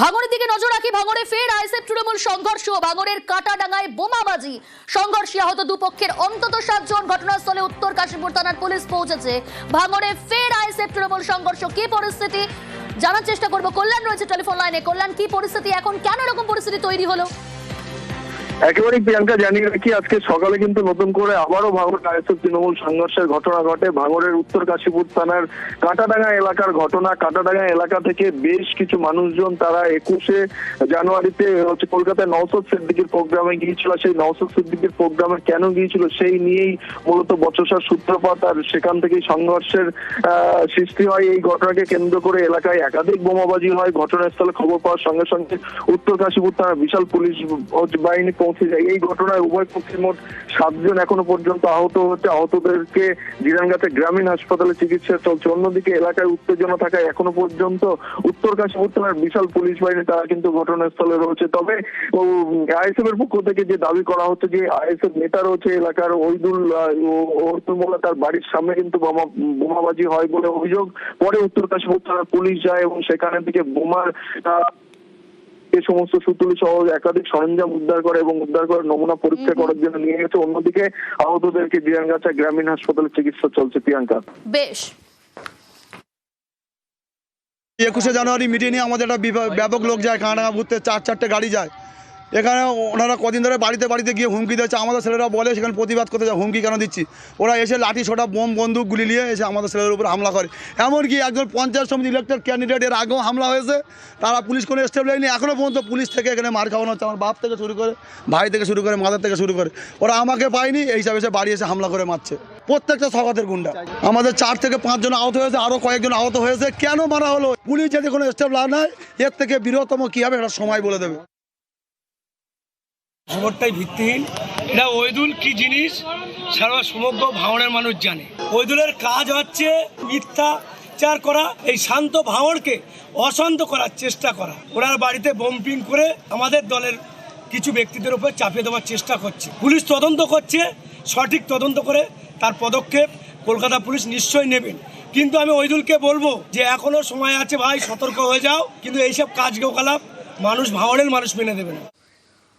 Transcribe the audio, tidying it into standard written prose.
ভাঙড়ের দিকে নজর রাখি। ভাঙড়ে ফের আইএসএফ তৃণমূল সংঘর্ষ। ভাঙড়ের কাটাডাঙ্গায় বোমাবাজি, সংঘর্ষে আহত দুপক্ষের অন্তত 7 জন। ঘটনাস্থলে উত্তর কাশীপুর থানার পুলিশ পৌঁছেছে। ভাঙড়ে ফের আইএসএফ তৃণমূল সংঘর্ষ। কি পরিস্থিতি জানার চেষ্টা করব। কল্যাণ রয়েছে টেলিফোন লাইনে। কল্যাণ, কি পরিস্থিতি এখন, কেন এরকম পরিস্থিতি তৈরি হলো? একেবারে প্রিয়াঙ্কা, জানিয়ে রাখি আজকে সকালে কিন্তু নতুন করে আবারও ভাঙড় আইএসএফ তৃণমূল সংঘর্ষের ঘটনা ঘটে। ভাঙড়ের উত্তর কাশীপুর থানার কাটাডাঙ্গা এলাকার ঘটনা। কাটাডাঙ্গা এলাকা থেকে বেশ কিছু মানুষজন তারা 21শে জানুয়ারিতে কলকাতায় নওশাদ সিদ্দিকীর প্রোগ্রামে গিয়েছিল। সেই নওশাদ সিদ্দিকীর প্রোগ্রামে কেন গিয়েছিল সেই নিয়েই মূলত বচসার সূত্রপাত, আর সেখান থেকেই সংঘর্ষের সৃষ্টি হয়। এই ঘটনাকে কেন্দ্র করে এলাকায় একাধিক বোমাবাজি হয়। ঘটনাস্থলে খবর পাওয়ার সঙ্গে সঙ্গে উত্তর কাশীপুর থানার বিশাল পুলিশ বাহিনী পৌঁছে যায়। এই ঘটনায় উভয় পক্ষের মোট 7 জন এখনো পর্যন্ত আহত হচ্ছে। আহতদেরকে জিরাঙ্গাতে গ্রামীণ হাসপাতালে চিকিৎসা চলছে। অন্যদিকে এলাকায় উত্তেজনা থাকায় এখনো পর্যন্ত উত্তর কাশীপুর থানার বিশাল পুলিশ বাহিনী তারা কিন্তু ঘটনাস্থলে রয়েছে। তবে আইএসএফ এর পক্ষ থেকে যে দাবি করা হচ্ছে যে আইএসএফ নেতা রয়েছে এলাকার ওইদুল মোল্লা, তার বাড়ির সামনে কিন্তু বোমাবাজি হয় বলে অভিযোগ। পরে উত্তর কাশীপুর থানার পুলিশ যায় এবং সেখানে থেকে বোমার এই সমস্ত সুতুলি সহ একাধিক সরঞ্জাম উদ্ধার করে এবং উদ্ধার করে নমুনা পরীক্ষা করার জন্য নিয়ে গেছে। অন্যদিকে আহতদেরকে জিরাঙ্গাচা গ্রামীণ হাসপাতালে চিকিৎসা চলছে। প্রিয়াঙ্কা, বেশ। 21শে জানুয়ারি মিটিংয়ে আমাদের একটা ব্যাপক লোক যায়, কানাডাঙ্গা ঘুরতে 4-4টে গাড়ি যায়। এখানে ওনারা কদিন ধরে বাড়িতে বাড়িতে গিয়ে হুমকি দিচ্ছে। আমাদের ছেলেরা বলে সেখানে প্রতিবাদ করতে যায়, হুমকি কেন দিচ্ছি? ওরা এসে লাঠি ছোটা বোম বন্দুক গুলি নিয়ে এসে আমাদের ছেলেদের উপর হামলা করে। এমনকি একজন পঞ্চায়েত সমিতি ইলেক্টেড ক্যান্ডিডেট এর আগেও হামলা হয়েছে, তারা পুলিশ কোনো স্টেপ নেয়নি। এখনও পর্যন্ত পুলিশ থেকে এখানে মার খাওয়ানো হচ্ছে। আমার বাপ থেকে শুরু করে, ভাই থেকে শুরু করে, মাদার থেকে শুরু করে, ওরা আমাকে পায়নি, এই হিসাবে এসে বাড়ি এসে হামলা করে মারছে। প্রত্যেকটা সগাতের গুন্ডা। আমাদের 4 থেকে 5 জন আহত হয়েছে, আরও কয়েকজন আহত হয়েছে। কেন মারা হলো? পুলিশ যদি কোনো স্টেপ না নেয় এর থেকে বৃহত্তম কী হবে এটা সময় বলে দেবে। খবরটাই ভিত্তিহীন। এটা ওইদুল কি জিনিস সারা সমগ্র ভাঙড়ের মানুষ জানে। ওইদুলের কাজ হচ্ছে মিথ্যাচার করা, এই শান্ত ভাঙড়কে অশান্ত করার চেষ্টা করা। ওনার বাড়িতে বোমপিং করে আমাদের দলের কিছু ব্যক্তিদের উপর চাপিয়ে দেওয়ার চেষ্টা করছে। পুলিশ তদন্ত করছে, সঠিক তদন্ত করে তার পদক্ষেপ কলকাতা পুলিশ নিশ্চয়ই নেবেন। কিন্তু আমি ওইদুলকে বলবো যে এখনো সময় আছে ভাই, সতর্ক হয়ে যাও। কিন্তু এইসব কাজকলাপ মানুষ, ভাঙড়ের মানুষ মেনে দেবে না।